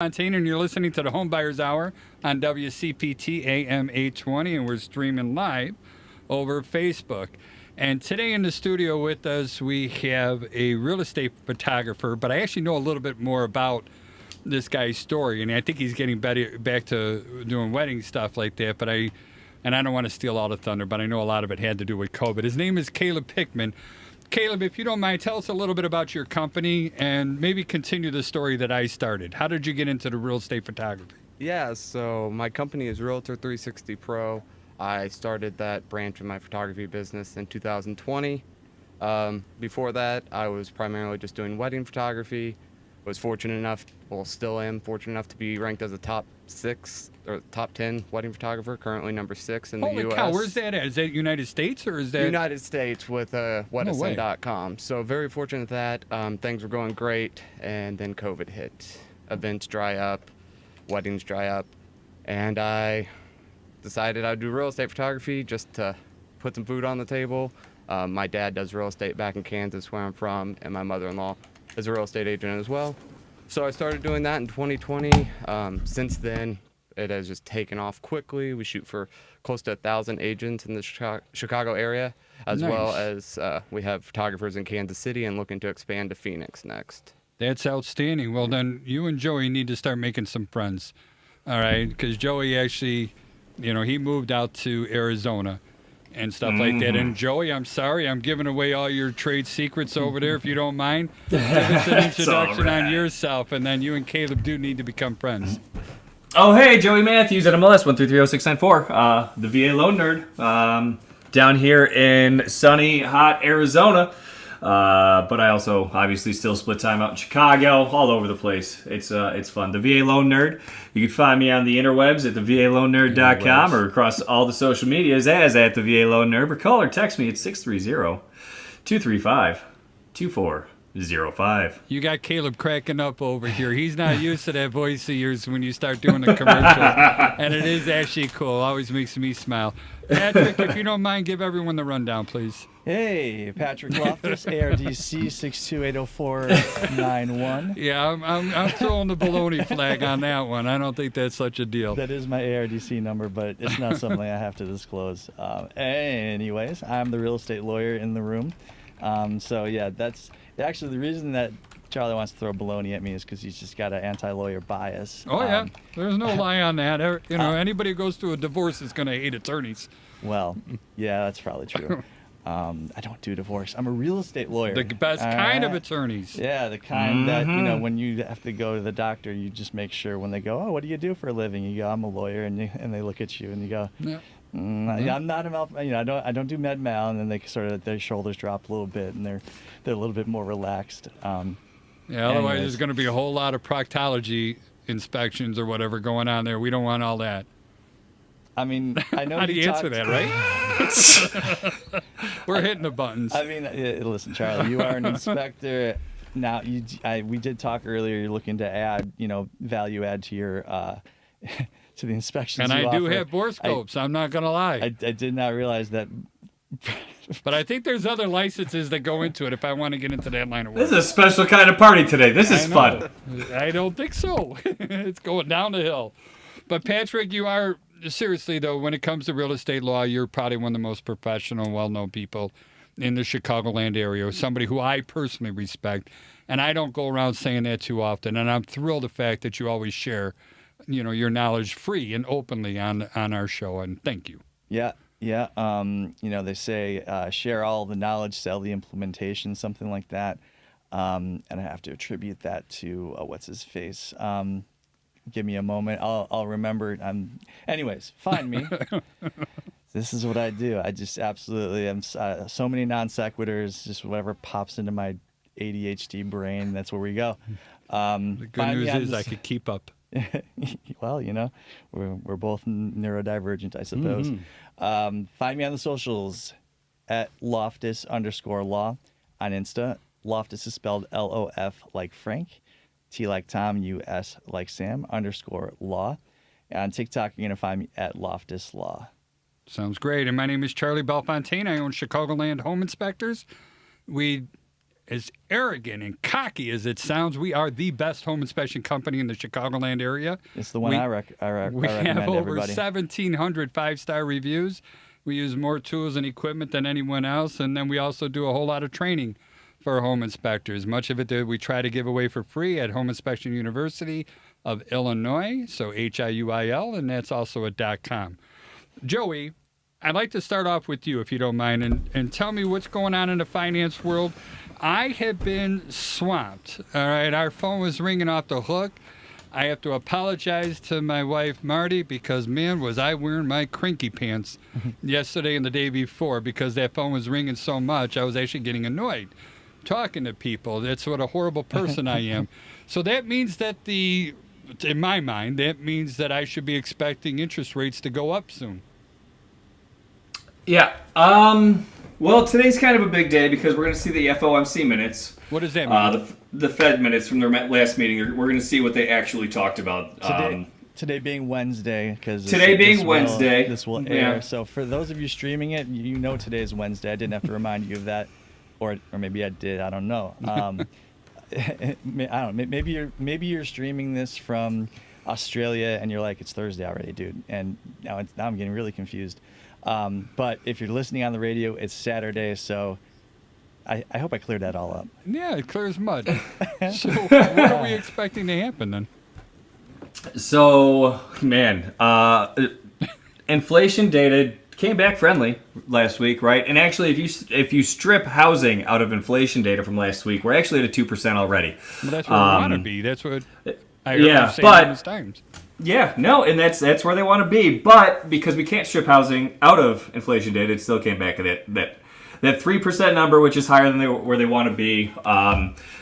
Bellefontaine, and you're listening to the HomeBuyer's Hour on WCPT AM 820, and we're streaming live over Facebook. And today in the studio with us, we have a real estate photographer, but I actually know a little bit more about this guy's story, and I think he's getting back to doing wedding stuff like that, and I don't want to steal all the thunder, but I know a lot of it had to do with COVID. His name is Caleb Pickman. Caleb, if you don't mind, tell us a little bit about your company and maybe continue the story that I started. How did you get into the real estate photography? Yeah, so my company is Realtor 360 Pro. I started that branch of my photography business in 2020. Before that, I was primarily just doing wedding photography. Was fortunate enough, well, still am fortunate enough to be ranked as a top 10 wedding photographer, currently number 6 in the U.S. Holy cow, where's that at? Is that United States or is that? United States with Wedison.com. So very fortunate that things were going great, and then COVID hit. Events dry up, weddings dry up, and I decided I'd do real estate photography just to put some food on the table. My dad does real estate back in Kansas, where I'm from, and my mother-in-law is a real estate agent as well. So I started doing that in 2020. Since then, it has just taken off quickly. We shoot for close to 1,000 agents in the Chicago area, as Nice. well as we have photographers in Kansas City and looking to expand to Phoenix next. That's outstanding. Well, then you and Joey need to start making some friends, all right? Because Joey actually, he moved out to Arizona and stuff like that. And Joey, I'm sorry, I'm giving away all your trade secrets over there, if you don't mind. Give us an introduction on yourself, and then you and Caleb do need to become friends. Oh, hey, Joey Mathews at NMLS 1330694, the VA Loan Nerd, down here in sunny, hot Arizona. But I also obviously still split time out in Chicago, all over the place. It's fun. The VA Loan Nerd. You can find me on the interwebs at thevaloannerd.com or across all the social medias as at the VA Loan Nerd. Or call or text me at 630-235-2405. You got Caleb cracking up over here. He's not used to that voice of yours when you start doing the commercial. And it is actually cool. Always makes me smile. Patrick, if you don't mind, give everyone the rundown, please. Hey, Patrick Loftus, ARDC 6280491. Yeah, I'm throwing the baloney flag on that one. I don't think that's such a deal. That is my ARDC number, but it's not something I have to disclose. Anyways, I'm the real estate lawyer in the room. So yeah, that's actually the reason that Charlie wants to throw baloney at me is because he's just got an anti-lawyer bias. Oh, yeah. There's no lie on that. Anybody who goes through a divorce is going to hate attorneys. Well, yeah, that's probably true. I don't do divorce. I'm a real estate lawyer. The best kind of attorneys. Yeah, the kind that, when you have to go to the doctor, you just make sure when they go, oh, what do you do for a living? You go, I'm a lawyer, and they look at you and you go, Yeah. I'm not a I don't do med mal, and then they sort of their shoulders drop a little bit, and they're a little bit more relaxed. Yeah, otherwise there's going to be a whole lot of proctology inspections or whatever going on there. We don't want all that. I mean, I know. How do you answer that, right? We're hitting the buttons. I mean, listen, Charlie, you are an inspector. Now, we did talk earlier. You're looking to add, value add to your to the inspections. And you I do offer. have borescopes. I'm not going to lie. I did not realize that. But I think there's other licenses that go into it if I want to get into that line of work. This is a special kind of party today. This is fun. I don't think so. It's going down the hill. But Patrick, you are, seriously though, when it comes to real estate law, you're probably one of the most professional, well-known people in the Chicagoland area, somebody who I personally respect. And I don't go around saying that too often. And I'm thrilled the fact that you always share, your knowledge free and openly on our show. And thank you. Yeah. Yeah, they say share all the knowledge, sell the implementation, something like that. And I have to attribute that to what's his face. Give me a moment. I'll remember. Anyways, find me. This is what I do. I just absolutely am so many non sequiturs. Just whatever pops into my ADHD brain. That's where we go. The good news is I could keep up. Well, we're both neurodivergent, I suppose. Find me on the socials at Loftus_law on Insta. Loftus is spelled L-O-F like Frank, T like Tom, U-S like Sam, _law. And on TikTok, you're going to find me at Loftus Law. Sounds great. And my name is Charlie Bellefontaine. I own Chicagoland Home Inspectors. We as arrogant and cocky as it sounds, we are the best home inspection company in the Chicagoland area. It's the one I recommend We have over everybody. 1,700 five-star reviews. We use more tools and equipment than anyone else, and then we also do a whole lot of training for home inspectors. Much of it we try to give away for free at Home Inspection University of Illinois, so HIUIL, and that's also a .com. Joey, I'd like to start off with you, if you don't mind, and tell me what's going on in the finance world. I have been swamped, all right? Our phone was ringing off the hook. I have to apologize to my wife, Marty, because, man, was I wearing my crinky pants yesterday and the day before because that phone was ringing so much, I was actually getting annoyed talking to people. That's what a horrible person I am. So that means that in my mind, that means that I should be expecting interest rates to go up soon. Yeah. Well, today's kind of a big day because we're going to see the FOMC minutes. What does that mean? The Fed minutes from their last meeting. We're going to see what they actually talked about. Today being Wednesday, because this will air. Yeah. So for those of you streaming it, you know today is Wednesday. I didn't have to remind you of that, or maybe I did. I don't know. I don't know. Maybe you're streaming this from Australia and you're like, it's Thursday already, dude. And now I'm getting really confused. But if you're listening on the radio, it's Saturday, so I hope I cleared that all up. Yeah, it clears mud. So what are we expecting to happen then? So, man, inflation data came back friendly last week, right? And actually, if you strip housing out of inflation data from last week, we're actually at a 2% already. Well, that's where we want to be. That's what I heard you say numerous times. Yeah, no, and that's where they want to be. But because we can't strip housing out of inflation data, it still came back at that 3% number, which is higher than where they want to be.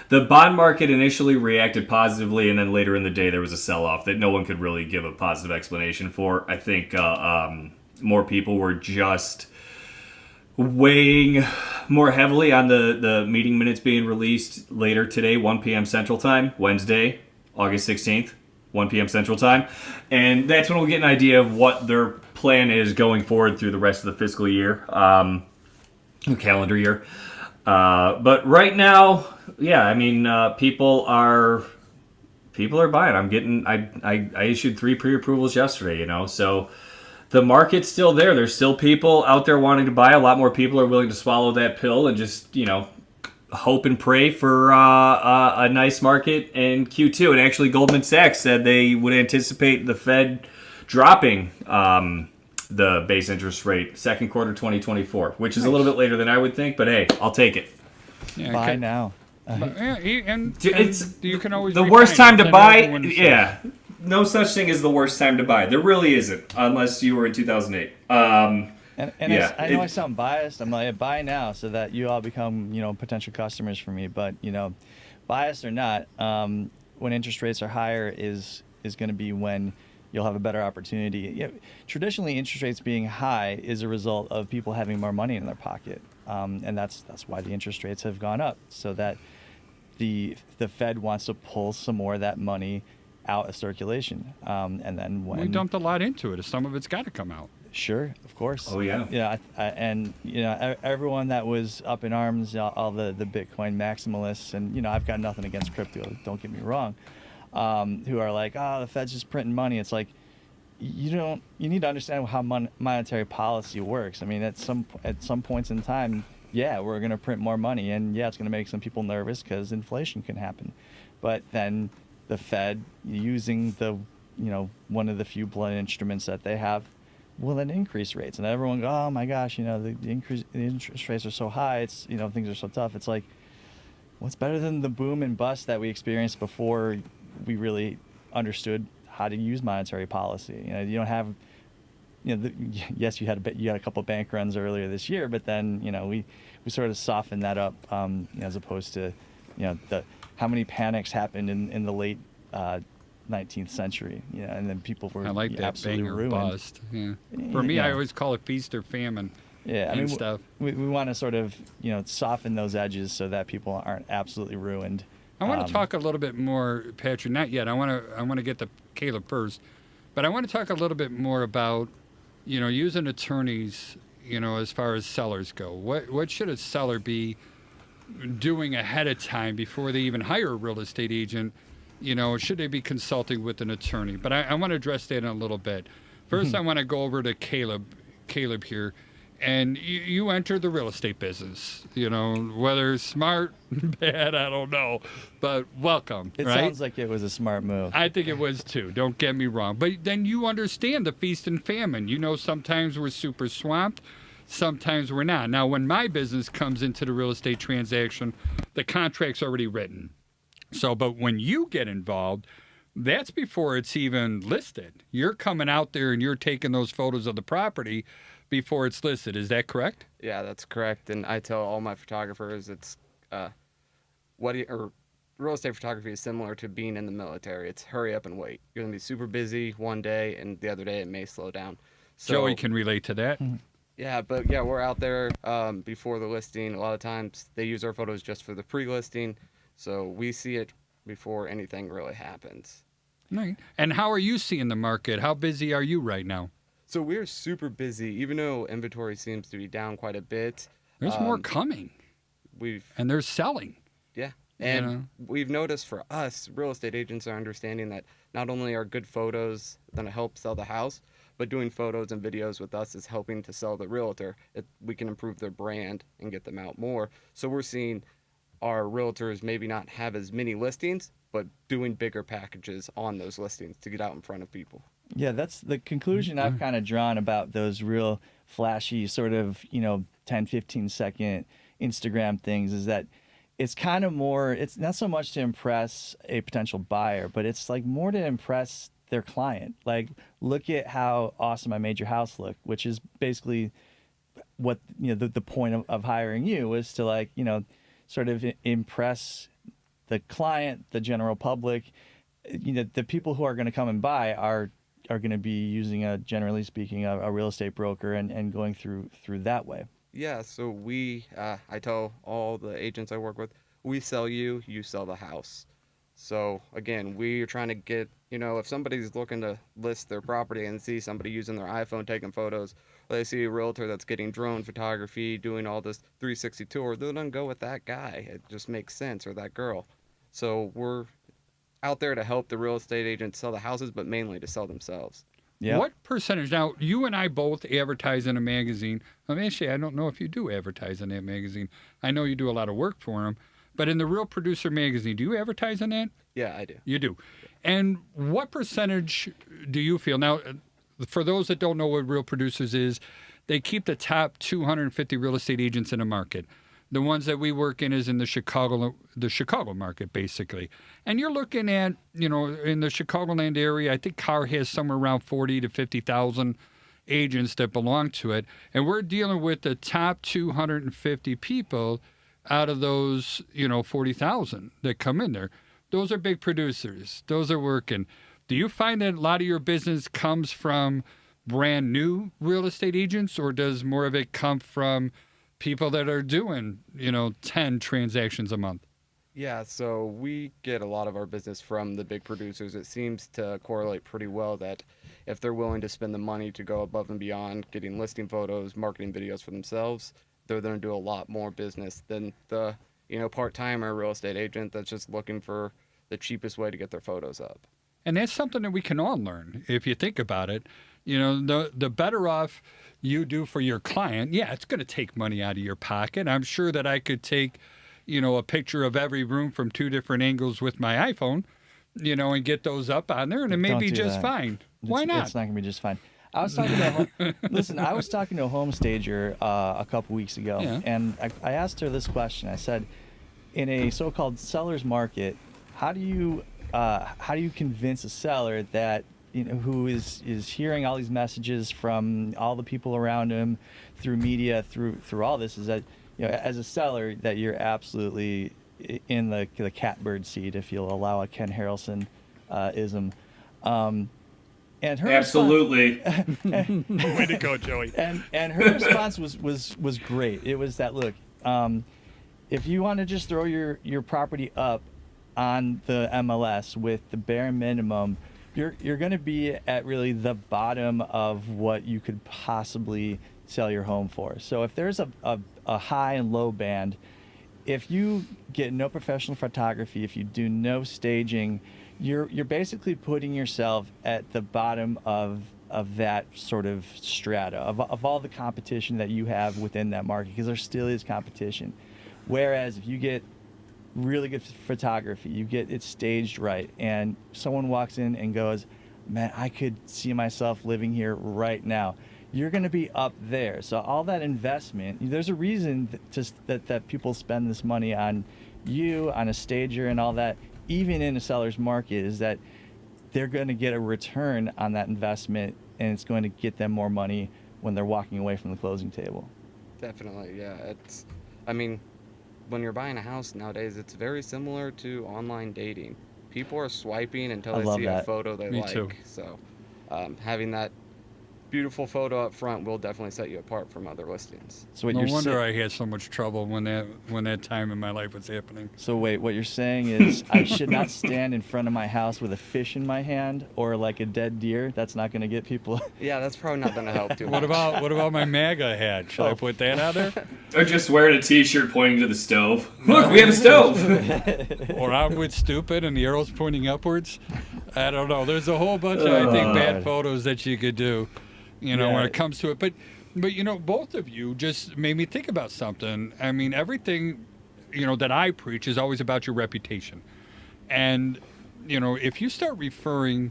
The bond market initially reacted positively, and then later in the day there was a sell-off that no one could really give a positive explanation for. I think more people were just weighing more heavily on the meeting minutes being released later today, 1 p.m. Central Time, Wednesday, August 16th. 1 p.m. Central Time, and that's when we'll get an idea of what their plan is going forward through the rest of the fiscal year, calendar year. But right now, yeah, I mean, people are buying. I issued 3 pre-approvals yesterday, so the market's still there. There's still people out there wanting to buy. A lot more people are willing to swallow that pill and just, hope and pray for a nice market in Q2. And actually, Goldman Sachs said they would anticipate the Fed dropping the base interest rate second quarter 2024, which is a little bit later than I would think. But hey, I'll take it. Yeah, Buy now. And you can always the worst time to buy. Yeah, no such thing as the worst time to buy. There really isn't, unless you were in 2008. And yeah, I know I sound biased. I'm like, buy now so that you all become, potential customers for me. But, biased or not, when interest rates are higher is going to be when you'll have a better opportunity. Traditionally, interest rates being high is a result of people having more money in their pocket. And that's why the interest rates have gone up, so that the Fed wants to pull some more of that money out of circulation. And then when we dumped a lot into it, some of it's got to come out. Sure, of course. Oh yeah. Yeah, and everyone that was up in arms, all the Bitcoin maximalists, and I've got nothing against crypto. Don't get me wrong. Who are like, the Fed's just printing money. It's like, you need to understand how monetary policy works. I mean, at some points in time, yeah, we're going to print more money, and yeah, it's going to make some people nervous because inflation can happen. But then the Fed, using the one of the few blunt instruments that they have, will then increase rates, and everyone go, oh my gosh, the interest rates are so high, it's things are so tough. It's like, what's better than the boom and bust that we experienced before we really understood how to use monetary policy? You don't have, yes, you had a couple of bank runs earlier this year, but then we sort of softened that up, as opposed to how many panics happened in the late 19th century, and then people were absolutely banger ruined. Bust. Yeah. For me, I always call it feast or famine. Yeah, and stuff. We want to sort of soften those edges so that people aren't absolutely ruined. I want to talk a little bit more, Patrick. Not yet. I want to get to Caleb first, but I want to talk a little bit more about using attorneys. As far as sellers go, what should a seller be doing ahead of time before they even hire a real estate agent? Should they be consulting with an attorney? But I want to address that in a little bit. First, I want to go over to Caleb here. And you entered the real estate business, whether smart, bad, I don't know, but welcome. It right? sounds like it was a smart move. I think it was too. Don't get me wrong. But then you understand the feast and famine. Sometimes we're super swamped, sometimes we're not. Now, when my business comes into the real estate transaction, the contract's already written. But when you get involved, that's before it's even listed. You're coming out there and you're taking those photos of the property before it's listed. Is that correct? Yeah, that's correct. And I tell all my photographers it's real estate photography is similar to being in the military. It's hurry up and wait. You're going to be super busy one day, and the other day it may slow down. So, Joey can relate to that. Yeah, but we're out there before the listing. A lot of times they use our photos just for the pre-listing, so we see it before anything really happens. Right. And how are you seeing the market? How busy are you right now? So we're super busy, even though inventory seems to be down quite a bit. There's more coming. And they're selling. Yeah. And we've noticed for us, real estate agents are understanding that not only are good photos going to help sell the house, but doing photos and videos with us is helping to sell the realtor. We can improve their brand and get them out more. So we're seeing our realtors maybe not have as many listings, but doing bigger packages on those listings to get out in front of people. Yeah, that's the conclusion I've kind of drawn about those real flashy sort of, 10, 15 second Instagram things is that it's kind of more, it's not so much to impress a potential buyer, but it's like more to impress their client. Like, look at how awesome I made your house look, which is basically what, the point of hiring you is to sort of impress the client, the general public. The people who are going to come and buy are going to be using generally speaking, a real estate broker and going through that way. Yeah, so I tell all the agents I work with, we sell you, you sell the house. So again, we're trying to get, if somebody's looking to list their property and see somebody using their iPhone taking photos, or they see a realtor that's getting drone photography, doing all this 360 tour, they're going to go with that guy. It just makes sense, or that girl. So we're out there to help the real estate agents sell the houses, but mainly to sell themselves. Yep. What percentage? Now, you and I both advertise in a magazine. Actually, I don't know if you do advertise in that magazine. I know you do a lot of work for them. But in the Real Producer magazine, do you advertise in that? Yeah, I do. You do. And what percentage do you feel? Now, for those that don't know what Real Producers is, they keep the top 250 real estate agents in the market. The ones that we work in is in the Chicago market, basically. And you're looking at, in the Chicagoland area, I think CAR has somewhere around 40 to 50,000 agents that belong to it. And we're dealing with the top 250 people out of those, 40,000 that come in there. Those are big producers. Those are working. Do you find that a lot of your business comes from brand new real estate agents, or does more of it come from people that are doing, 10 transactions a month? Yeah, so we get a lot of our business from the big producers. It seems to correlate pretty well that if they're willing to spend the money to go above and beyond getting listing photos, marketing videos for themselves, they're going to do a lot more business than the, part-timer real estate agent that's just looking for the cheapest way to get their photos up. And that's something that we can all learn if you think about it. The better off you do for your client, yeah, it's going to take money out of your pocket. I'm sure that I could take, a picture of every room from 2 different angles with my iPhone, and get those up on there, and it may be just fine. Why not? It's not going to be just fine. I was talking to a home stager a couple weeks ago, and I asked her this question. I said, in a so-called seller's market, how do you convince a seller that who is hearing all these messages from all the people around him through media, through all this, is that as a seller that you're absolutely in the catbird seat, if you'll allow a Ken Harrelson ism. And her absolutely way to go, Joey. And her response was great. It was that, look, if you want to just throw your property up on the MLS with the bare minimum, you're going to be at really the bottom of what you could possibly sell your home for. So if there's a high and low band, if you get no professional photography, if you do no staging, you're basically putting yourself at the bottom of that sort of strata of all the competition that you have within that market, because there still is competition. Whereas if you get really good photography, you get it staged right, and someone walks in and goes, man, I could see myself living here right now, you're going to be up there. So all that investment, there's a reason that people spend this money on you, on a stager and all that, even in a seller's market, is that they're going to get a return on that investment, and it's going to get them more money when they're walking away from the closing table. Definitely, yeah. I mean, when you're buying a house nowadays, it's very similar to online dating. People are swiping until they see a photo they like. Too. So having that beautiful photo up front will definitely set you apart from other listings. So no wonder I had so much trouble when that time in my life was happening. So wait, what you're saying is I should not stand in front of my house with a fish in my hand or like a dead deer? That's not going to get people. Yeah, that's probably not going to help too much. What about my MAGA hat? Should I put that out there? Or just wearing a T-shirt pointing to the stove. Look, we have a stove. Or I'm with stupid and the arrow's pointing upwards. I don't know. There's a whole bunch of, I think, bad photos that you could do, when it comes to it. But both of you just made me think about something. I mean, everything, that I preach is always about your reputation. And, if you start referring,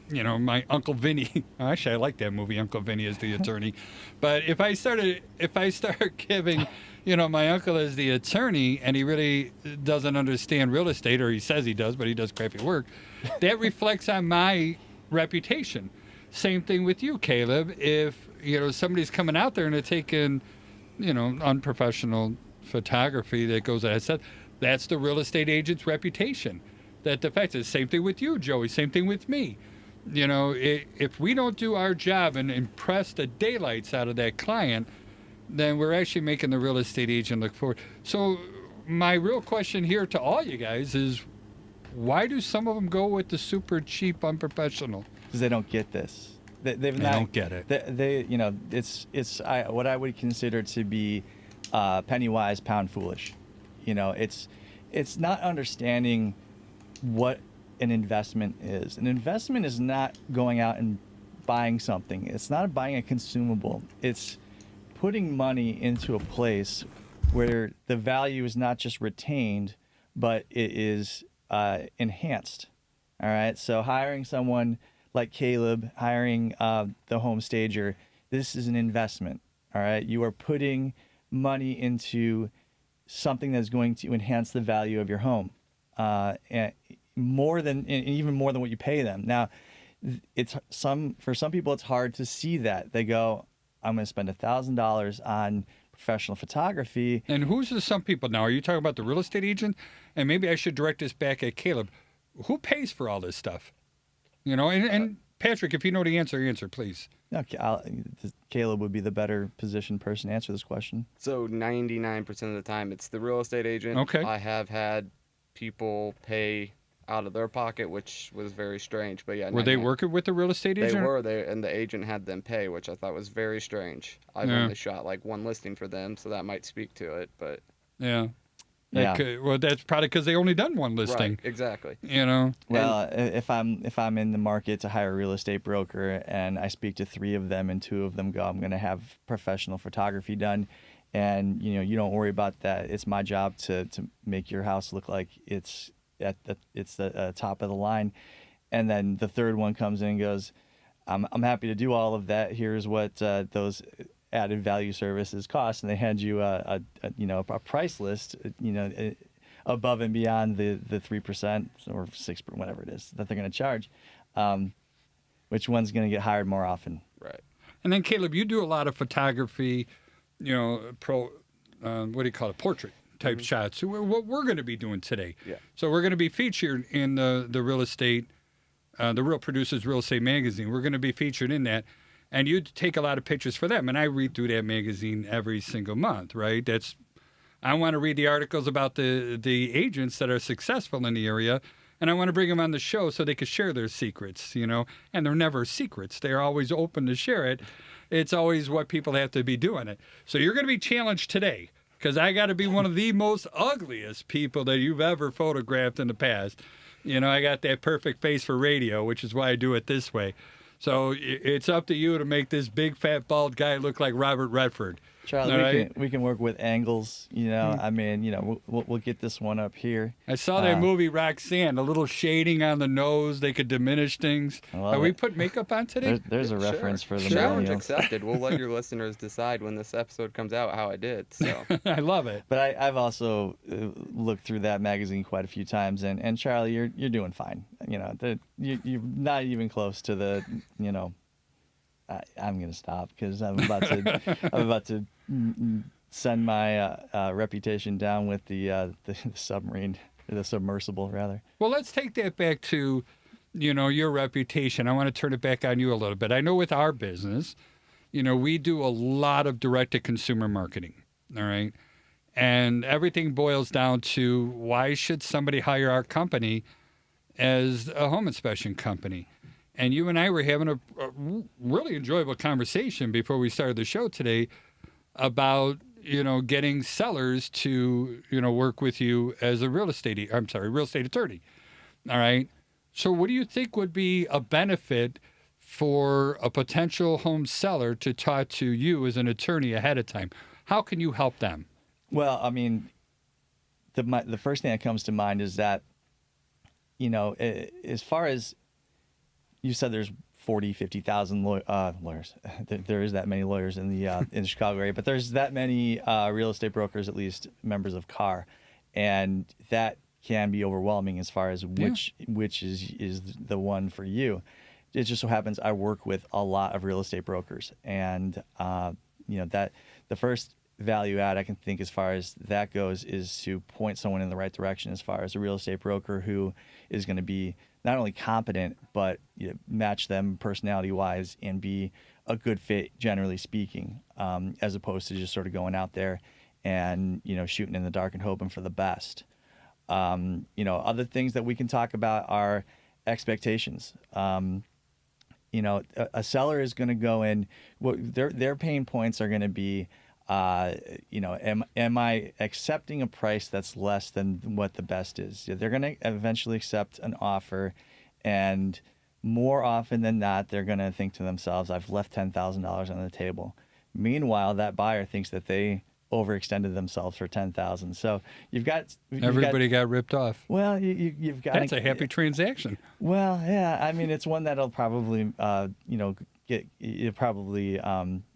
my Uncle Vinny, actually, I like that movie, Uncle Vinny as the attorney. But if I start giving, my uncle as the attorney, and he really doesn't understand real estate, or he says he does, but he does crappy work, that reflects on my reputation. Same thing with you, Caleb. If, somebody's coming out there and they're taking, unprofessional photography that goes ahead, said, that's the real estate agent's reputation. That affects it. Same thing with you, Joey. Same thing with me. If we don't do our job and impress the daylights out of that client, then we're actually making the real estate agent look forward. So my real question here to all you guys is, why do some of them go with the super cheap, unprofessional? Because they don't get this. They don't get it. It's what I would consider to be penny wise, pound foolish. It's not understanding what an investment is. An investment is not going out and buying something. It's not buying a consumable. It's putting money into a place where the value is not just retained, but it is enhanced. All right. So hiring someone like Caleb, hiring the home stager, this is an investment. All right. You are putting money into something that's going to enhance the value of your home, and even more than what you pay them. Now, for some people, it's hard to see that. They go, I'm going to spend $1,000 on professional photography. And who's the some people now? Are you talking about the real estate agent? And maybe I should direct this back at Caleb. Who pays for all this stuff? And Patrick, if you know the answer, please. Okay, Caleb would be the better positioned person to answer this question. So 99% of the time, it's the real estate agent. Okay. I have had people pay out of their pocket, which was very strange. But yeah, were they working with the real estate agent? They were. And the agent had them pay, which I thought was very strange. I've only shot like one listing for them, so that might speak to it. But yeah. Well, that's probably because they only done one listing. Right, exactly. Well, if I'm in the market to hire a real estate broker and I speak to 3 of them and 2 of them go, I'm going to have professional photography done, and you don't worry about that. It's my job to make your house look like it's the top of the line. And then the 3rd one comes in and goes, I'm happy to do all of that. Here's what those added value services cost, and they hand you a price list, above and beyond the 3% or 6%, whatever it is that they're going to charge. Which one's going to get hired more often? Right. And then Caleb, you do a lot of photography, what do you call it, portrait type shots. So what we're going to be doing today. Yeah. So we're going to be featured in the real estate, the Real Producers Real Estate Magazine. We're going to be featured in that. And you take a lot of pictures for them. And I read through that magazine every single month, right? I want to read the articles about the agents that are successful in the area. And I want to bring them on the show so they can share their secrets, And they're never secrets. They're always open to share it. It's always what people have to be doing it. So you're going to be challenged today. because I got to be one of the most ugliest people that you've ever photographed in the past. You know, I got that perfect face for radio, which is why I do it this way. So it's up to you to make this big, fat, bald guy look like Robert Redford. Charlie, we can work with angles. You know, I mean, you know, we'll get this one up here. I saw that movie Roxanne, a little shading on the nose. They could diminish things. Are we put makeup on today? There's a reference for the Challenge millennials. accepted. We'll let your listeners decide when this episode comes out how I did. So I love it. But I've also looked through that magazine quite a few times, and Charlie, you're doing fine. You know, you're not even close to the, you know. I'm gonna stop because I'm about to send my reputation down with the submarine, or the submersible rather. Well, let's take that back to, you know, your reputation. I want to turn it back on you a little bit. I know with our business, you know, we do a lot of direct-to-consumer marketing, all right? And everything boils down to, why should somebody hire our company as a home inspection company? And you and I were having a really enjoyable conversation before we started the show today about, you know, getting sellers to, you know, work with you as a real estate attorney. All right. So what do you think would be a benefit for a potential home seller to talk to you as an attorney ahead of time? How can you help them? Well, I mean, the first thing that comes to mind is that, you know, as far as you said, there's 40, 50,000 lawyers. There is that many lawyers in the in the Chicago area, but there's that many real estate brokers, at least members of CAR, and that can be overwhelming as far as which is the one for you. It just so happens I work with a lot of real estate brokers, and you know, that the first value add I can think as far as that goes is to point someone in the right direction as far as a real estate broker who is going to be not only competent, but, you know, match them personality wise and be a good fit, generally speaking, as opposed to just sort of going out there and, you know, shooting in the dark and hoping for the best. You know, other things that we can talk about are expectations. You know, a seller is going to go in, their pain points are going to be, you know, am I accepting a price that's less than what the best is? They're going to eventually accept an offer, and more often than not, they're going to think to themselves, I've left $10,000 on the table. Meanwhile, that buyer thinks that they overextended themselves for $10,000. So everybody got ripped off. Well, you've got, that's a happy transaction. Well, yeah, I mean, it's one that'll probably, you know,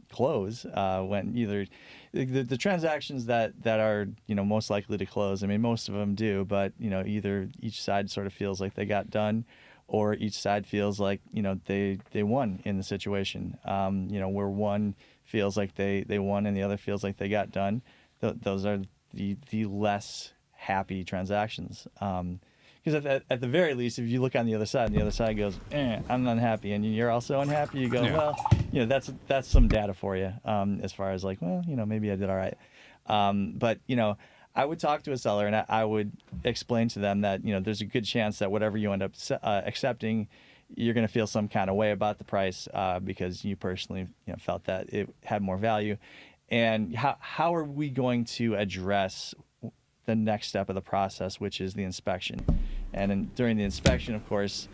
close when either the transactions that are, you know, most likely to close. I mean, most of them do, but, you know, either each side sort of feels like they got done, or each side feels like, you know, they won in the situation. You know, where one feels like they won and the other feels like they got done. Those are the less happy transactions. Because at the very least, if you look on the other side, and the other side goes, I'm unhappy, and you're also unhappy, you go, well, you know, that's some data for you, as far as like, well, you know, maybe I did all right. But, you know, I would talk to a seller and I would explain to them that, you know, there's a good chance that whatever you end up accepting, you're going to feel some kind of way about the price, because you personally, you know, felt that it had more value. And how are we going to address the next step of the process, which is the inspection? And during the inspection, of course,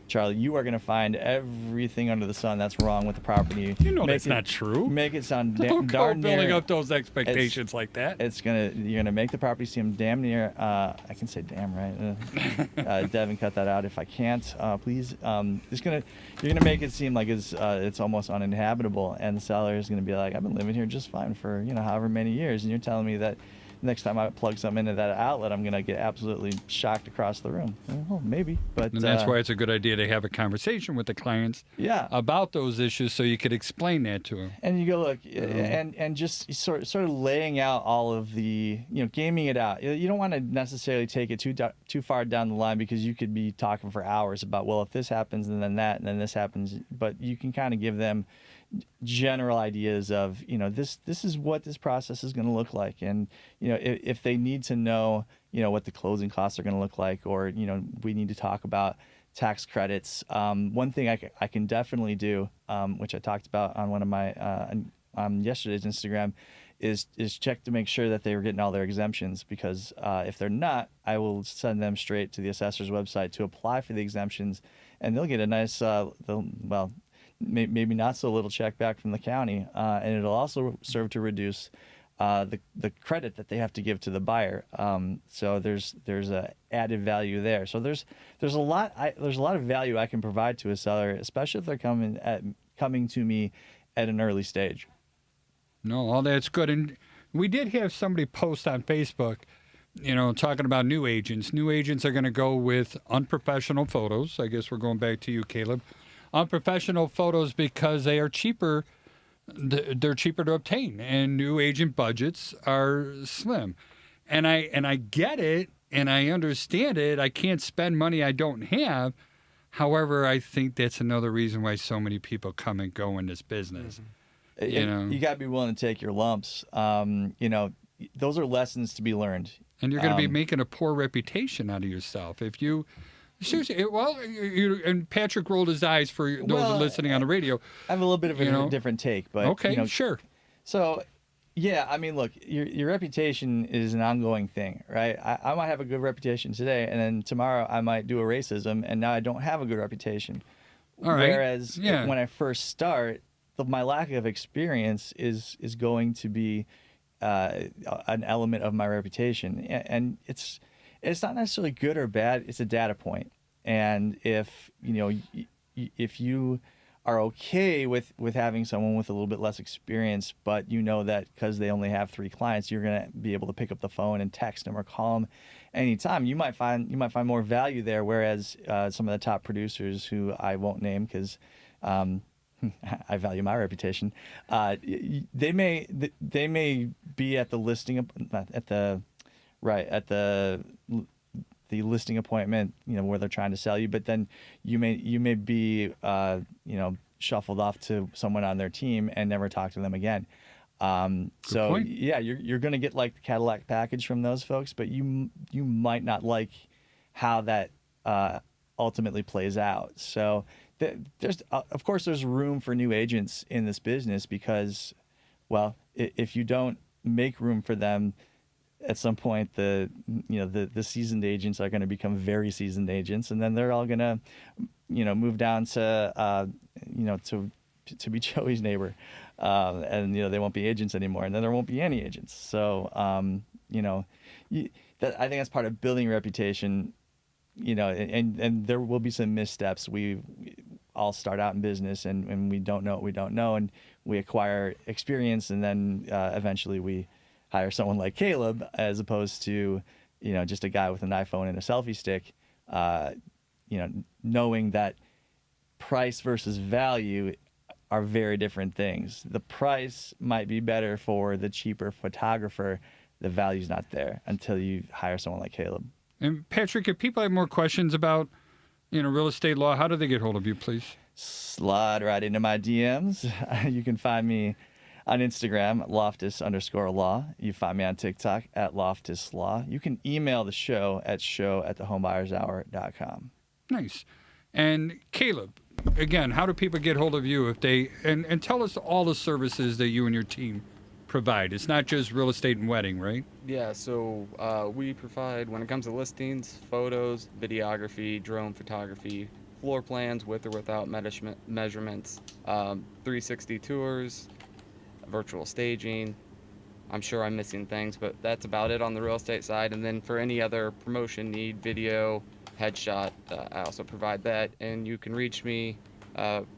Charlie, you are going to find everything under the sun that's wrong with the property. You know that's not true. Make it sound Don't go darn building near, up those expectations like that. You're gonna make the property seem damn near. I can say damn right. Devin, cut that out if I can't, please. You're gonna make it seem like it's almost uninhabitable, and the seller is gonna be like, I've been living here just fine for, you know, however many years, and you're telling me that next time I plug something into that outlet, I'm going to get absolutely shocked across the room. Well, maybe, but... And that's why it's a good idea to have a conversation with the clients about those issues, so you could explain that to them. And you go, look, and just sort of laying out all of the, you know, gaming it out. You don't want to necessarily take it too far down the line, because you could be talking for hours about, well, if this happens and then that and then this happens. But you can kind of give them general ideas of, you know, this is what this process is going to look like, and, you know, if they need to know, you know, what the closing costs are going to look like, or, you know, we need to talk about tax credits. One thing I can definitely do, which I talked about on one of my on yesterday's Instagram, is check to make sure that they were getting all their exemptions, because if they're not, I will send them straight to the assessor's website to apply for the exemptions, and they'll get a nice, maybe not so little check back from the county, and it'll also serve to reduce the credit that they have to give to the buyer. So there's a added value there. So there's a lot of value I can provide to a seller, especially if they're coming to me at an early stage. No, all that's good. And we did have somebody post on Facebook, talking about new agents. New agents are going to go with unprofessional photos. I guess we're going back to you, Caleb. Unprofessional photos because they are cheaper. They're cheaper to obtain, and new agent budgets are slim. And I get it, and I understand it. I can't spend money I don't have. However, I think that's another reason why so many people come and go in this business. Mm-hmm. You got to be willing to take your lumps. Those are lessons to be learned. And you're going to be making a poor reputation out of yourself if you. Seriously, and Patrick rolled his eyes for those listening on the radio. I have a little bit of a different take, but okay, sure. So, yeah, I mean, look, your reputation is an ongoing thing, right? I might have a good reputation today, and then tomorrow I might do a racism, and now I don't have a good reputation. All right. Whereas when I first start, my lack of experience is going to be an element of my reputation, and it's not necessarily good or bad. It's a data point, and if you are okay with having someone with a little bit less experience, but that because they only have 3 clients, you're gonna be able to pick up the phone and text them or call them anytime. You might find more value there. Whereas some of the top producers, who I won't name because I value my reputation, they may be at the listing at the listing appointment, where they're trying to sell you, but then you may be shuffled off to someone on their team and never talk to them again. So point. Yeah, you're going to get like the Cadillac package from those folks, but you might not like how that ultimately plays out. So there's of course there's room for new agents in this business, because, well, if you don't make room for them, at some point the seasoned agents are going to become very seasoned agents, and then they're all going to move down to to be Joey's neighbor, and they won't be agents anymore, and then there won't be any agents. So I think that's part of building a reputation, and there will be some missteps. We all start out in business, and we don't know what we don't know, and we acquire experience, and then eventually we hire someone like Caleb, as opposed to, just a guy with an iPhone and a selfie stick, knowing that price versus value are very different things. The price might be better for the cheaper photographer. The value's not there until you hire someone like Caleb. And Patrick, if people have more questions about, real estate law, how do they get hold of you, please? Slide right into my DMs. You can find me on Instagram, Loftus_law. You find me on TikTok at Loftus Law. You can email the show at show@thehomebuyer'shour.com. Nice. And Caleb, again, how do people get hold of you if they, and tell us all the services that you and your team provide? It's not just real estate and wedding, right? Yeah, so we provide, when it comes to listings, photos, videography, drone photography, floor plans with or without measurements, 360 tours, virtual staging. I'm sure I'm missing things, but that's about it on the real estate side. And then for any other promotion need, video, headshot, I also provide that. And you can reach me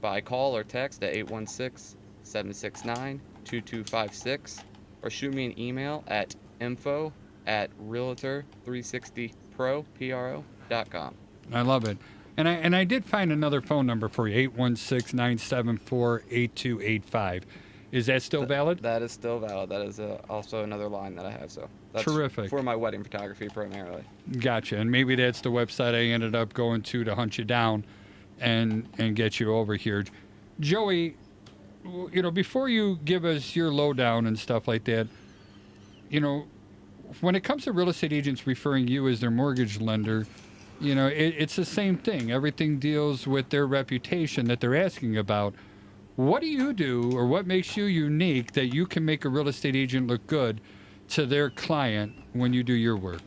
by call or text at 816-769-2256, or shoot me an email at info@realtor360pro.com. I love it. And I did find another phone number for you, 816-974-8285. Is that still valid? That is still valid. That is also another line that I have. So that's terrific. For my wedding photography primarily. Gotcha. And maybe that's the website I ended up going to hunt you down and get you over here. Joey, before you give us your lowdown and stuff like that, when it comes to real estate agents referring you as their mortgage lender, it's the same thing. Everything deals with their reputation that they're asking about. What do you do, or what makes you unique that you can make a real estate agent look good to their client when you do your work?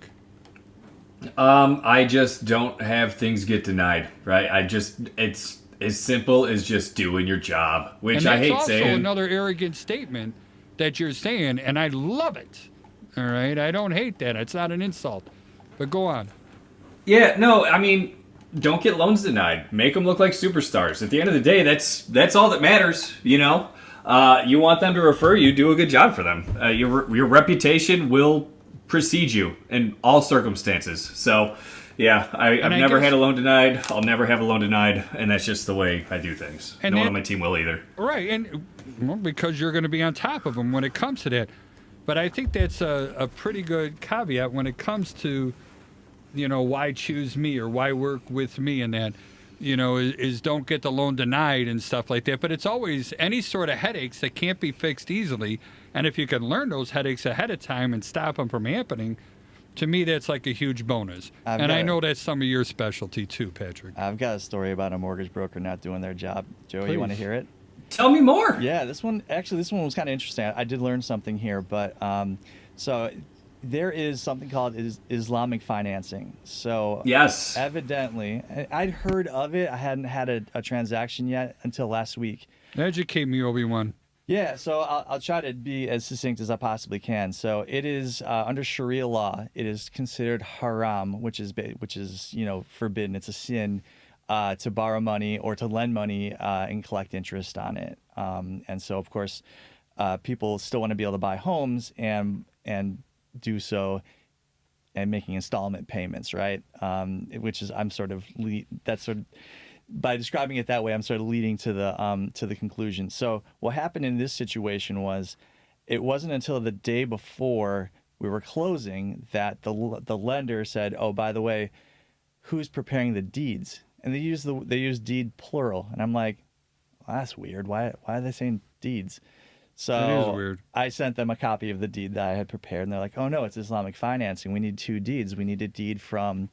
I just don't have things get denied, right? It's as simple as just doing your job, which I hate saying. And that's also another arrogant statement that you're saying, and I love it. All right? I don't hate that. It's not an insult. But go on. Yeah, no, I mean, don't get loans denied. Make them look like superstars. At the end of the day, that's all that matters, you know? You want them to refer you, do a good job for them. Your reputation will precede you in all circumstances. So, yeah, I've never had a loan denied. I'll never have a loan denied, and that's just the way I do things. No one on my team will either. Right, and well, because you're going to be on top of them when it comes to that. But I think that's a pretty good caveat when it comes to, you know, why choose me or why work with me, and that, you know, is don't get the loan denied and stuff like that. But it's always any sort of headaches that can't be fixed easily. And if you can learn those headaches ahead of time and stop them from happening, to me, that's like a huge bonus. I know that's some of your specialty too, Patrick. I've got a story about a mortgage broker not doing their job. Joey, Please. You want to hear it? Tell me more. Yeah, this one was kind of interesting. I did learn something here, but so there is something called Islamic financing. So yes, evidently, I'd heard of it. I hadn't had a transaction yet until last week. Educate me, Obi-Wan. Yeah, so I'll try to be as succinct as I possibly can. So it is under Sharia law, it is considered haram, which is forbidden. It's a sin to borrow money or to lend money and collect interest on it. And so, of course, people still want to be able to buy homes and do so and making installment payments, right? Which is by describing it that way, I'm sort of leading to the conclusion. So what happened in this situation was, it wasn't until the day before we were closing that the lender said, "Oh, by the way, who's preparing the deeds?" And they use deed plural, and I'm like, well, that's weird. Why are they saying deeds? So that is weird. I sent them a copy of the deed that I had prepared, and they're like, "Oh no, it's Islamic financing. We need two deeds. We need a deed from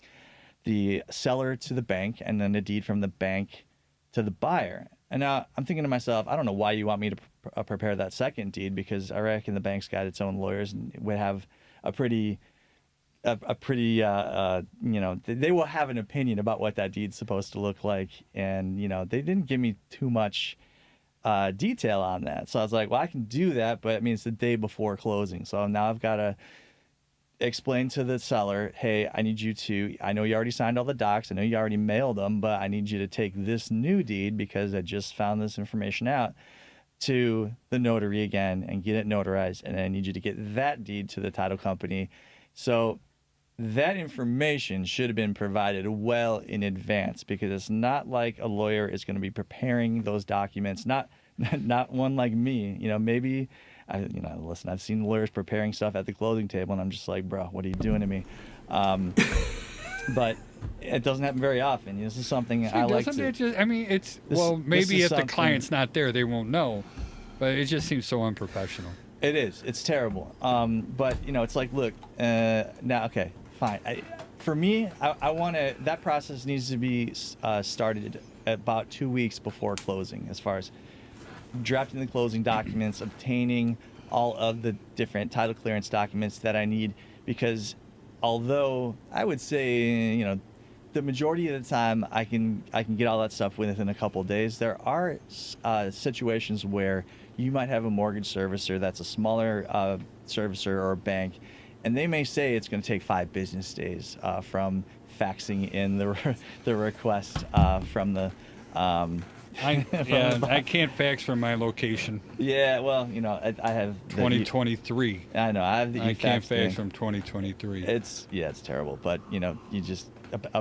the seller to the bank, and then a deed from the bank to the buyer." And now I'm thinking to myself, I don't know why you want me to prepare that second deed, because I reckon the bank's got its own lawyers and would have a pretty they will have an opinion about what that deed's supposed to look like. And, they didn't give me too much detail on that. So I was like, well, I can do that, but it means the day before closing. So now I've got to explain to the seller, hey, I know you already signed all the docs, I know you already mailed them, but I need you to take this new deed, because I just found this information out, to the notary again and get it notarized, and I need you to get that deed to the title company. So that information should have been provided well in advance, because it's not like a lawyer is going to be preparing those documents, not one like me. Maybe listen, I've seen lawyers preparing stuff at the closing table, and I'm just like, bro, what are you doing to me? But it doesn't happen very often. This is something I like to. Maybe if the client's not there, they won't know, but it just seems so unprofessional. It is. It's terrible. But it's like, look, now, okay, fine. For me, I want to. That process needs to be started about 2 weeks before closing, as far as drafting the closing documents, obtaining all of the different title clearance documents that I need, because although I would say, the majority of the time I can get all that stuff within a couple of days, there are situations where you might have a mortgage servicer that's a smaller servicer or a bank, and they may say it's going to take 5 business days from faxing in the request from the. I can't fax from my location. Yeah, well, I have 2023. I know I have the. I can't fax from 2023. It's terrible, but you just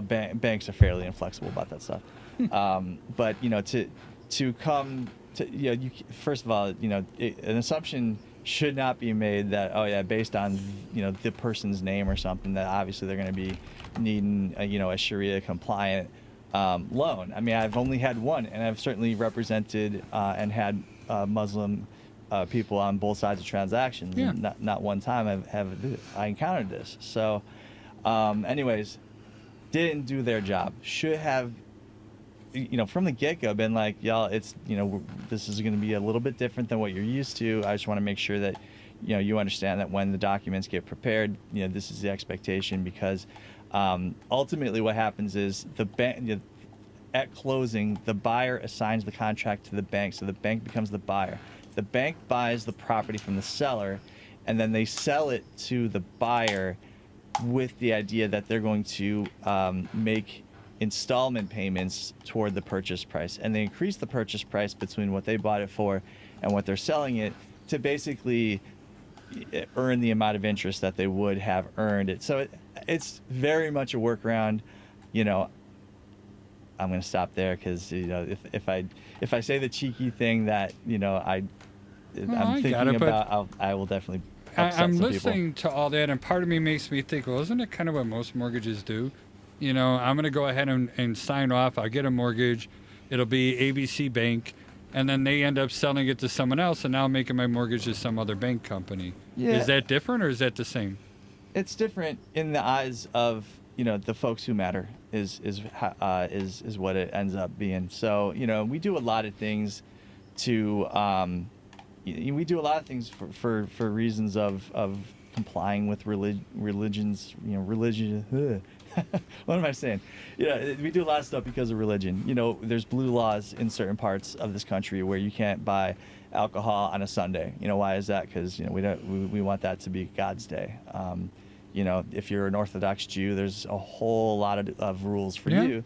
banks are fairly inflexible about that stuff. But to come to first of all, an assumption should not be made that based on the person's name or something, that obviously they're going to be needing a Sharia compliant loan. I mean, I've only had one, and I've certainly represented and had Muslim people on both sides of transactions. Yeah. And not one time I encountered this. So, anyways, didn't do their job. Should have from the get-go been like, y'all, it's, this is going to be a little bit different than what you're used to. I just want to make sure that, you understand that when the documents get prepared, this is the expectation, because ultimately what happens is the bank, at closing, the buyer assigns the contract to the bank, so the bank becomes the buyer. The bank buys the property from the seller, and then they sell it to the buyer with the idea that they're going to make installment payments toward the purchase price, and they increase the purchase price between what they bought it for and what they're selling it to basically earn the amount of interest that they would have earned it. So it's very much a workaround. I'm going to stop there because if I say the cheeky thing that I'm thinking about, I will definitely upset I'm some listening people. to all that, and part of me makes me think, well, isn't it kind of what most mortgages do? I'm going to go ahead and sign off. I'll get a mortgage. It'll be ABC Bank, and then they end up selling it to someone else, and now I'm making my mortgage to some other bank company. Yeah. Is that different, or is that the same? It's different in the eyes of the folks who matter is what it ends up being. So we do a lot of things to for reasons of complying with religions. What am I saying? We do a lot of stuff because of religion. There's blue laws in certain parts of this country where you can't buy alcohol on a Sunday. Why is that? Because we want that to be God's day. If you're an Orthodox Jew, there's a whole lot of rules for you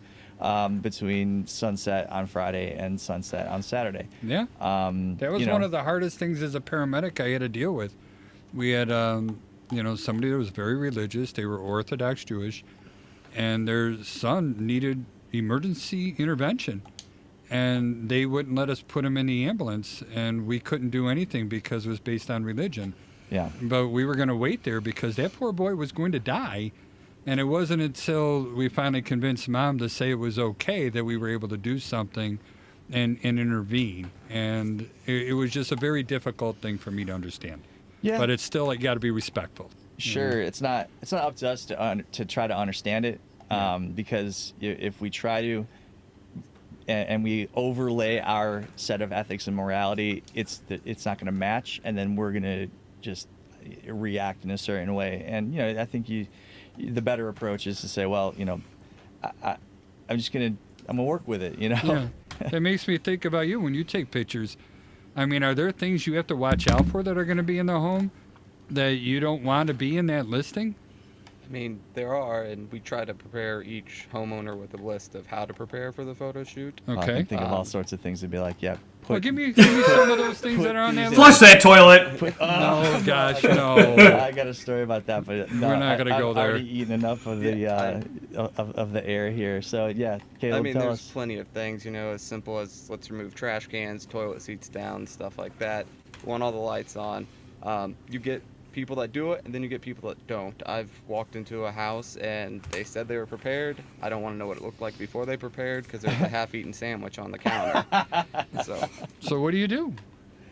between sunset on Friday and sunset on Saturday. Yeah. That was one of the hardest things as a paramedic I had to deal with. We had, somebody that was very religious. They were Orthodox Jewish, and their son needed emergency intervention. And they wouldn't let us put him in the ambulance, and we couldn't do anything because it was based on religion. Yeah. But we were going to wait there because that poor boy was going to die. And it wasn't until we finally convinced Mom to say it was okay that we were able to do something and intervene. And it was just a very difficult thing for me to understand. Yeah. But it's still, got to be respectful. Sure. It's not up to us to try to understand it, because if we try to and we overlay our set of ethics and morality, it's not going to match, and then we're going to just react in a certain way. And I think the better approach is to say, well, I'm gonna work with it. Yeah. It makes me think about you when you take pictures. I mean, are there things you have to watch out for that are going to be in the home that you don't want to be in that listing? I mean, there are, and we try to prepare each homeowner with a list of how to prepare for the photo shoot. Okay. I can think of all sorts of things to be like, yeah. Well, give me some of those things that are on that list. Flush that toilet. No, gosh, no. I got a story about that, but no, We're not gonna go there. I've already eaten enough of the of the air here. So yeah, Caleb, I mean, tell there's us. plenty of things, as simple as let's remove trash cans, toilet seats down, stuff like that. We want all the lights on. You get people that do it, and then you get people that don't. I've walked into a house and they said they were prepared. I don't want to know what it looked like before they prepared because there's a half-eaten sandwich on the counter. So what do you do?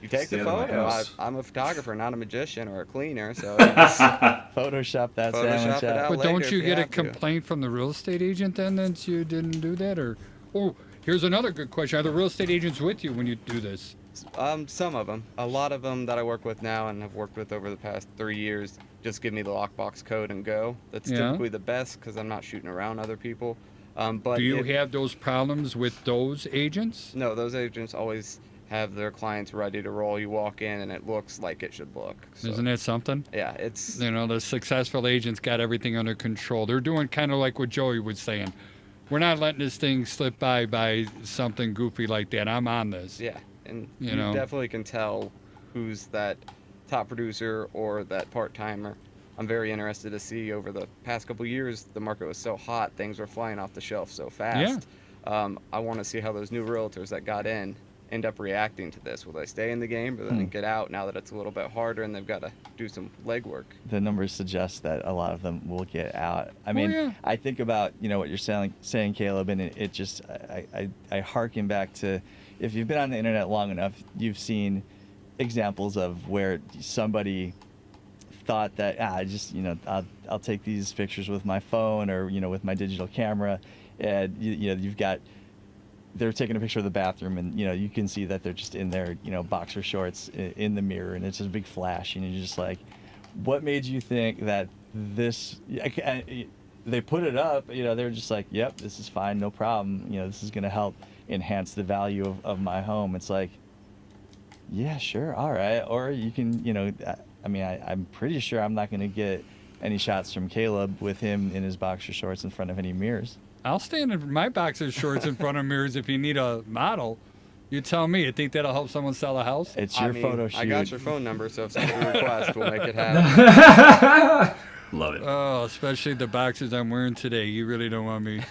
You take Stay the out of my photo. house. I'm a photographer, not a magician or a cleaner, so you just Photoshop that Photoshop sandwich it out. out. But later don't if you you get a have to. complaint from the real estate agent then that you didn't do that? Or here's another good question. Are the real estate agents with you when you do this? some of them. A lot of them that I work with now and have worked with over the past 3 years just give me the lockbox code and go. That's typically the best because I'm not shooting around other people. But do you have those problems with those agents? No, those agents always have their clients ready to roll. You walk in and it looks like it should look. So, Isn't that something? yeah, it's The successful agents got everything under control. They're doing kind of like what Joey was saying. We're not letting this thing slip by something goofy like that. I'm on this. yeah, and You you know. definitely can tell who's that top producer or that part-timer. I'm very interested to see over the past couple years, the market was so hot, things were flying off the shelf so fast. I want to see how those new realtors that got in end up reacting to this. Will they stay in the game or then get out now that it's a little bit harder and they've got to do some legwork? The numbers suggest that a lot of them will get out. I mean, I think about what you're saying, Caleb, and it just I hearken back to, if you've been on the internet long enough, you've seen examples of where somebody thought that I'll take these pictures with my phone or with my digital camera, and you've got they're taking a picture of the bathroom, and you can see that they're just in their boxer shorts in the mirror, and it's just a big flash, and you're just like, what made you think that this? They put it up, they're just like, yep, this is fine, no problem. This is going to help enhance the value of my home. It's like, yeah, sure, all right. Or you can, I'm pretty sure I'm not going to get any shots from Caleb with him in his boxer shorts in front of any mirrors. I'll stand in my boxer shorts in front of mirrors if you need a model. You tell me. You think that'll help someone sell a house? It's your photo shoot. I got your phone number, so if somebody requests, we'll make it happen. Love it. Oh, especially the boxers I'm wearing today. You really don't want me.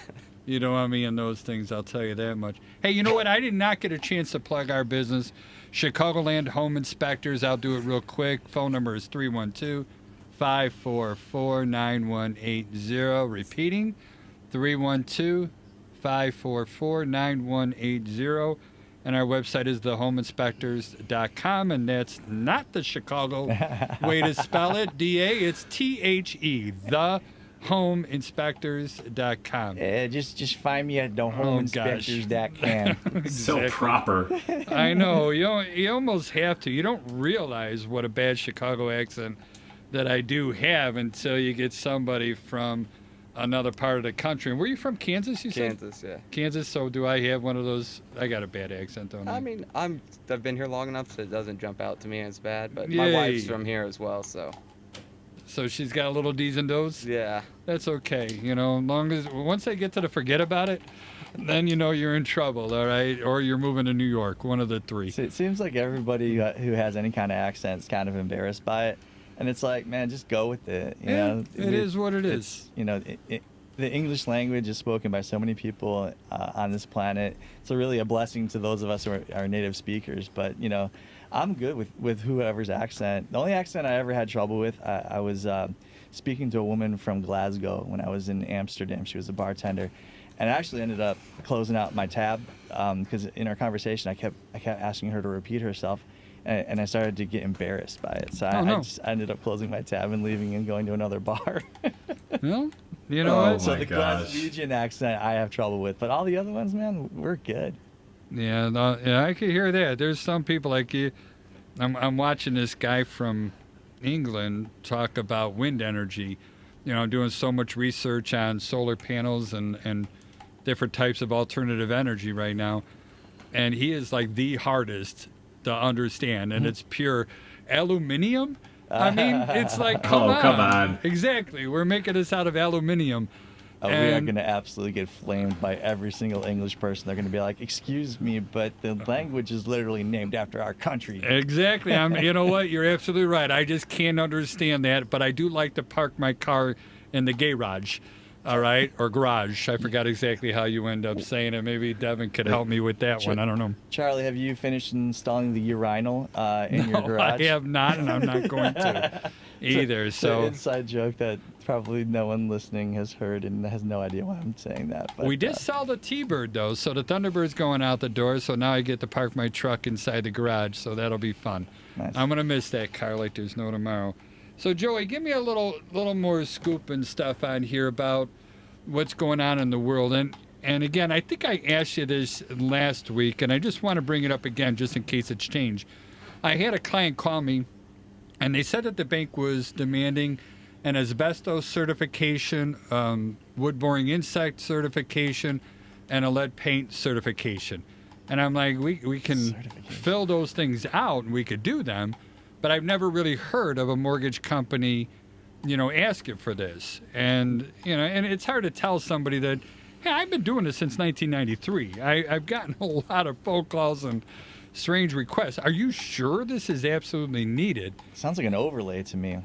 You don't want me in those things, I'll tell you that much. Hey, you know what? I did not get a chance to plug our business. Chicagoland Home Inspectors. I'll do it real quick. Phone number is 312-544-9180. Repeating, 312-544-9180. And our website is thehomeinspectors.com, and that's not the Chicago way to spell it, D-A. It's T-H-E, thehomeinspectors.com. Just find me at thehomeinspectors.com. So proper. I know. You almost have to. You don't realize what a bad Chicago accent that I do have until you get somebody from another part of the country. And where are you from? Kansas, you said? Kansas, yeah. Kansas, so do I have one of those? I got a bad accent, don't I? I mean, I've been here long enough so it doesn't jump out to me as bad, but Yay. my wife's from here as well, so. So she's got a little D's and Do's? Yeah. That's okay. Long as once they get to the forget about it, then you're in trouble, all right? Or you're moving to New York, one of the three. So it seems like everybody who has any kind of accent is kind of embarrassed by it. And it's like, man, just go with it. It is what it is. The English language is spoken by so many people on this planet. It's really a blessing to those of us who are native speakers. But, I'm good with whoever's accent. The only accent I ever had trouble with, I was speaking to a woman from Glasgow when I was in Amsterdam. She was a bartender. And I actually ended up closing out my tab because in our conversation, I kept asking her to repeat herself. And I started to get embarrassed by it. So I just ended up closing my tab and leaving and going to another bar. Well, you know what? So the Glaswegian accent I have trouble with. But all the other ones, man, we're good. Yeah, I could hear that. There's some people like you. I'm watching this guy from England talk about wind energy. I'm doing so much research on solar panels and different types of alternative energy right now. And he is like the hardest to understand, and it's pure aluminium. I mean, it's like, come on. Exactly. We're making this out of aluminium. We are going to absolutely get flamed by every single English person. They're going to be like, excuse me, but the language is literally named after our country. Exactly. You know what? You're absolutely right. I just can't understand that, but I do like to park my car in the garage. All right, or garage. I forgot exactly how you end up saying it. Maybe Devin could help me with that one. I don't know. Charlie, have you finished installing the urinal in your garage? I have not, and I'm not going to either. So inside joke that probably no one listening has heard and has no idea why I'm saying that. But we did sell the T-Bird, though, so the Thunderbird's going out the door, so now I get to park my truck inside the garage, so that'll be fun. Nice. I'm going to miss that car like there's no tomorrow. So, Joey, give me a little more scoop and stuff on here about what's going on in the world. And again, I think I asked you this last week, and I just want to bring it up again just in case it's changed. I had a client call me, and they said that the bank was demanding an asbestos certification, wood boring insect certification, and a lead paint certification. And I'm like, we can fill those things out, and we could do them. But I've never really heard of a mortgage company, asking for this. And, and it's hard to tell somebody that, hey, I've been doing this since 1993. I've gotten a lot of phone calls and strange requests. Are you sure this is absolutely needed? Sounds like an overlay to me.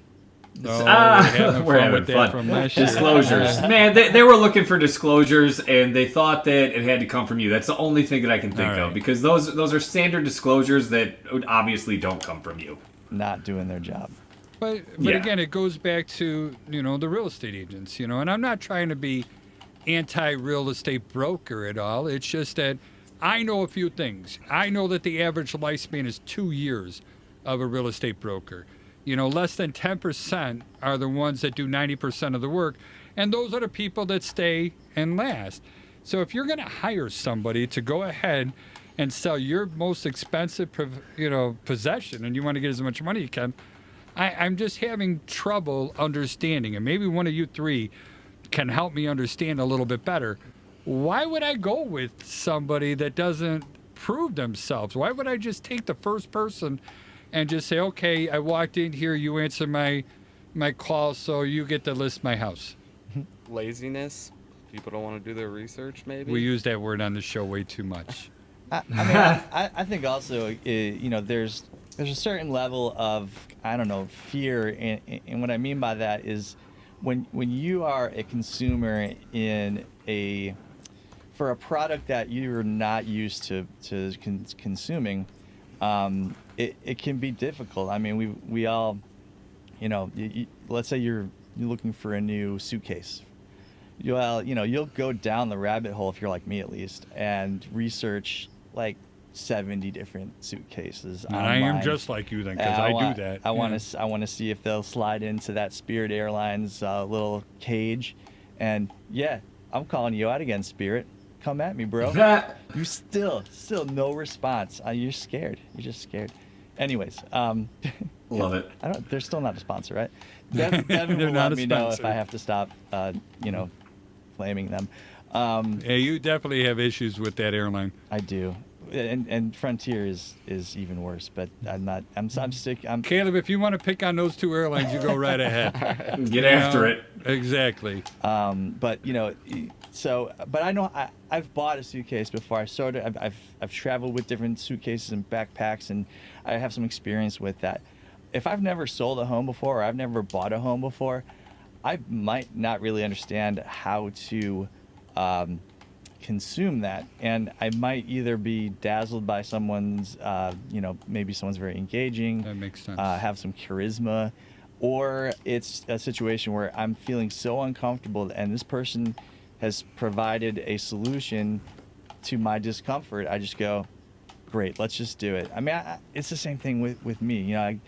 We're having fun. Disclosures. Man, they were looking for disclosures, and they thought that it had to come from you. That's the only thing that I can think of, because those are standard disclosures that obviously don't come from you. Not doing their job. But again, it goes back to, the real estate agents, and I'm not trying to be anti-real estate broker at all. It's just that I know a few things. I know that the average lifespan is 2 years of a real estate broker. Less than 10% are the ones that do 90% of the work, and those are the people that stay and last. So if you're going to hire somebody to go ahead and sell your most expensive, possession, and you want to get as much money you can, I'm just having trouble understanding. And maybe one of you three can help me understand a little bit better. Why would I go with somebody that doesn't prove themselves? Why would I just take the first person and just say, okay, I walked in here, you answer my call, so you get to list my house? Laziness. People don't want to do their research, maybe. We use that word on the show way too much. I think also, there's a certain level of, fear. And what I mean by that is when you are a consumer for a product that you're not used to consuming, it can be difficult. I mean, we all, let's say you're looking for a new suitcase. Well, you'll go down the rabbit hole, if you're like me at least, and research like 70 different suitcases. And I am just like you then, because I do that. I want to see if they'll slide into that Spirit Airlines little cage, and yeah, I'm calling you out again, Spirit. Come at me, bro. You still no response. You're scared. You're just scared. Anyways, love it. They're still not a sponsor, right? Devin will let me know if I have to stop, blaming them. Yeah, you definitely have issues with that airline. I do, and Frontier is even worse. But I'm sick. Caleb, if you want to pick on those two airlines, you go right ahead. Get after it. Exactly. But I know I've bought a suitcase before. I've traveled with different suitcases and backpacks, and I have some experience with that. If I've never sold a home before, or I've never bought a home before, I might not really understand how to consume that, and I might either be dazzled by someone's, maybe someone's very engaging, that makes sense, have some charisma, or it's a situation where I'm feeling so uncomfortable, and this person has provided a solution to my discomfort. I just go, great, let's just do it. I mean, it's the same thing with me.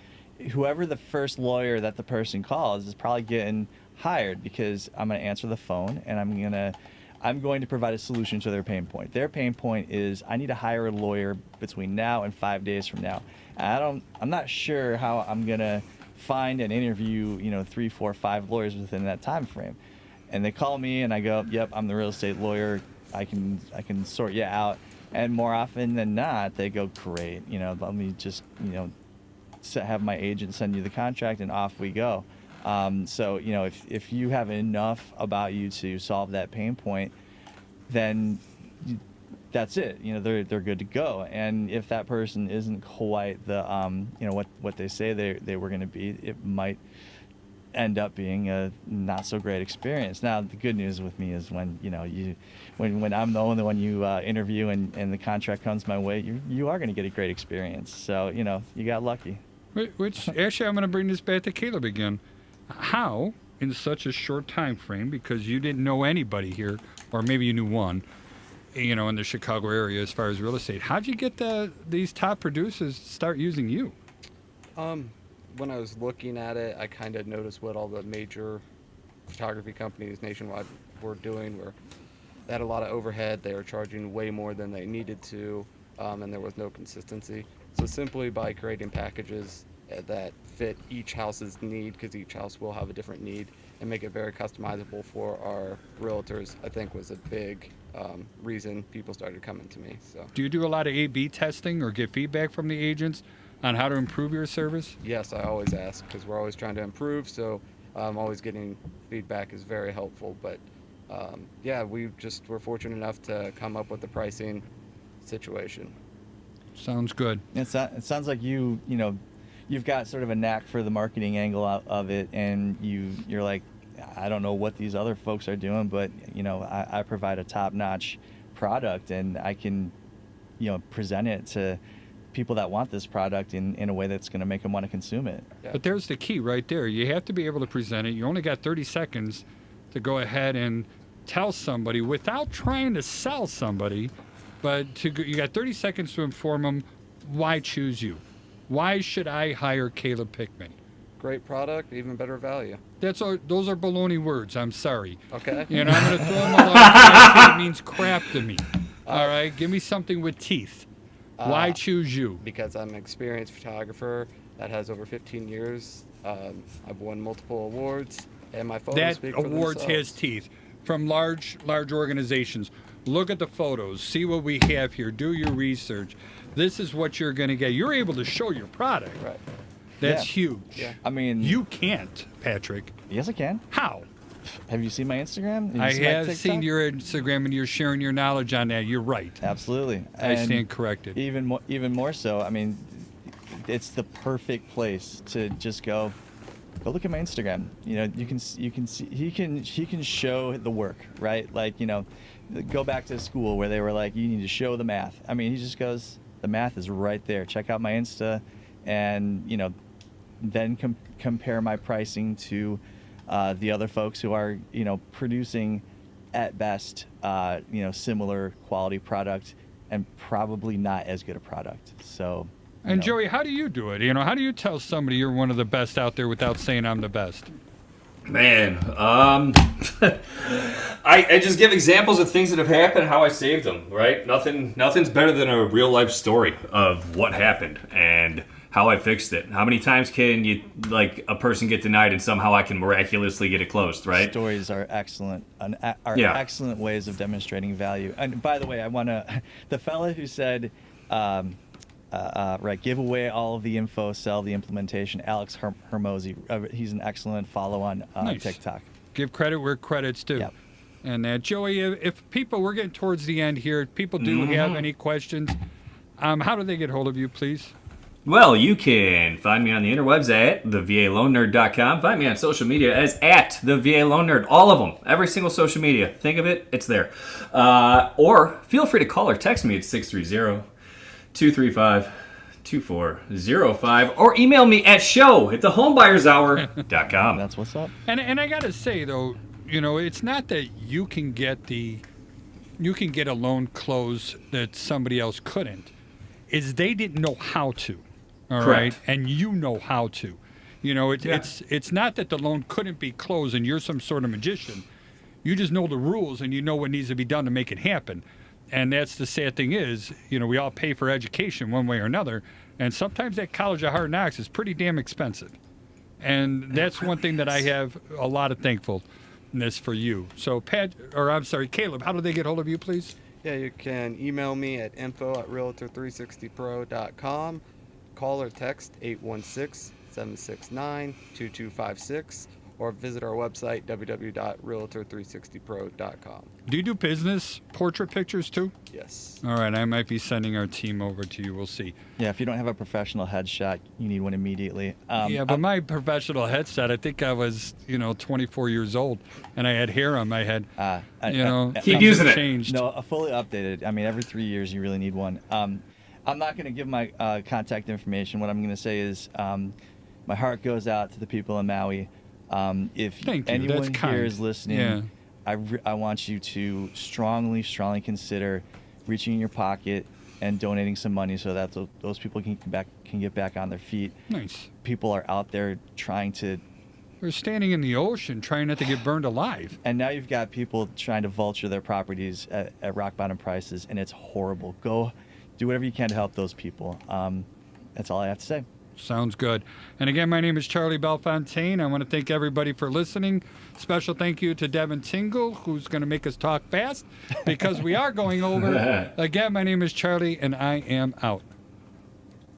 Whoever the first lawyer that the person calls is probably getting hired, because I'm going to answer the phone and I'm going to provide a solution to their pain point. Their pain point is, I need to hire a lawyer between now and 5 days from now. I'm not sure how I'm going to find and interview, 3, 4, 5 lawyers within that time frame. And they call me and I go, yep, I'm the real estate lawyer. I can sort you out. And more often than not, they go, great, let me just, have my agent send you the contract and off we go. So, if you have enough about you to solve that pain point, then that's it. They're good to go. And if that person isn't quite the, what they say they were going to be, it might end up being a not so great experience. Now, the good news with me is when I'm the only one you interview and the contract comes my way, you are going to get a great experience. So, you got lucky. Which actually, I'm going to bring this back to Caleb again. How, in such a short time frame, because you didn't know anybody here, or maybe you knew one, in the Chicago area as far as real estate, how'd you get these top producers to start using you? When I was looking at it, I kind of noticed what all the major photography companies nationwide were doing, where they had a lot of overhead. They were charging way more than they needed to, and there was no consistency. So simply by creating packages that fit each house's need, because each house will have a different need, and make it very customizable for our realtors, I think was a big reason people started coming to me. So, do you do a lot of A/B testing or get feedback from the agents on how to improve your service? Yes, I always ask, because we're always trying to improve. So always getting feedback is very helpful. But we're fortunate enough to come up with the pricing situation. Sounds good. It sounds like you've got sort of a knack for the marketing angle of it, and you're like, I don't know what these other folks are doing, but I provide a top-notch product, and I can present it to people that want this product in a way that's going to make them want to consume it. Yeah. But there's the key right there. You have to be able to present it. You only got 30 seconds to go ahead and tell somebody without trying to sell somebody, but you got 30 seconds to inform them why choose you. Why should I hire Caleb Pickman? great product, even better value. Those are baloney words. I'm sorry. Okay. I'm going to throw them all out. It means crap to me. All right, give me something with teeth. Why choose you? Because I'm an experienced photographer that has over 15 years. I've won multiple awards, and my photos That speak for awards themselves. has teeth from large organizations. Look at the photos. See what we have here. Do your research. This is what you're going to get. You're able to show your product. Right. That's Yeah. huge. Yeah. I mean, You can't, Patrick. yes, I can. How? Have you seen my Instagram? I seen my have seen TikTok? your Instagram, and you're sharing your knowledge on that. You're right. Absolutely. I And stand corrected. Even more so. I mean, it's the perfect place to just go look at my Instagram. You can see he can show the work, right? Like, go back to school where they were like, you need to show the math. I mean, he just goes, the math is right there. Check out my Insta, and then compare my pricing to the other folks who are producing at best similar quality product and probably not as good a product. So. And Joey, how do you do it? How do you tell somebody you're one of the best out there without saying I'm the best? Man, I just give examples of things that have happened, how I saved them, right? Nothing's better than a real life story of what happened and how I fixed it. How many times can a person get denied and somehow I can miraculously get it closed, right? Stories are excellent, Yeah. excellent ways of demonstrating value. And by the way, I want to, the fella who said, give away all of the info, sell the implementation, Alex Hermosi. He's an excellent follow on Nice. TikTok. Give credit where credit's due. Yep. And Joey, if people, we're getting towards the end here, if people do have any questions, how do they get hold of you, please? Well, you can find me on the interwebs at thevaloannerd.com. Find me on social media as at thevaloannerd. All of them. Every single social media. Think of it, it's there. Or feel free to call or text me at 630-235-2405 or email me at show@thehomebuyer'shour.com. That's what's up. And I got to say, though, it's not that you can get a loan closed that somebody else couldn't. Is they didn't know how to. All right, Correct. and you know how to. It's not that the loan couldn't be closed and you're some sort of magician. You just know the rules and you know what needs to be done to make it happen. And that's the sad thing is, we all pay for education one way or another, and sometimes that college of hard knocks is pretty damn expensive. And that's one thing that I have a lot of thankfulness for you. So Caleb, how do they get hold of you, please? Yeah, you can email me at info@realtor360pro.com. Call or text 816-769-2256, or visit our website www.realtor360pro.com. Do you do business portrait pictures too? Yes. All right, I might be sending our team over to you. We'll see. Yeah, if you don't have a professional headshot, you need one immediately. But my professional headset, I think I was, 24 years old, and I had hair on my head. Keep using it. Changed. No, a fully updated. I mean, every 3 years you really need one. I'm not going to give my contact information. What I'm going to say is my heart goes out to the people in Maui. If Thank you. anyone That's kind. here is listening, Yeah. I want you to strongly consider reaching in your pocket and donating some money so that those people can get back on their feet. Nice. People are out there trying to. We're standing in the ocean trying not to get burned alive. And now you've got people trying to vulture their properties at rock bottom prices, and it's horrible. Go do whatever you can to help those people. That's all I have to say. Sounds good. And again, my name is Charlie Bellefontaine. I want to thank everybody for listening. Special thank you to Devin Tingle, who's going to make us talk fast because we are going over. Again, my name is Charlie, and I am out.